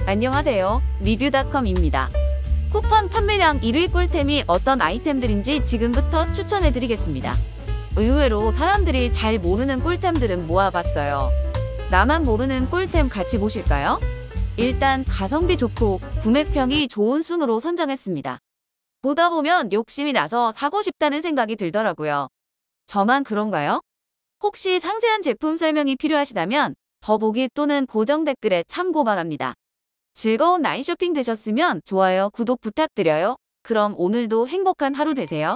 안녕하세요. 리뷰닷컴입니다. 쿠팡 판매량 1위 꿀템이 어떤 아이템들인지 지금부터 추천해드리겠습니다. 의외로 사람들이 잘 모르는 꿀템들은 모아봤어요. 나만 모르는 꿀템 같이 보실까요? 일단 가성비 좋고 구매평이 좋은 순으로 선정했습니다. 보다 보면 욕심이 나서 사고 싶다는 생각이 들더라고요. 저만 그런가요? 혹시 상세한 제품 설명이 필요하시다면 더보기 또는 고정 댓글에 참고 바랍니다. 즐거운 나인 쇼핑 되셨으면 좋아요, 구독 부탁드려요. 그럼 오늘도 행복한 하루 되세요.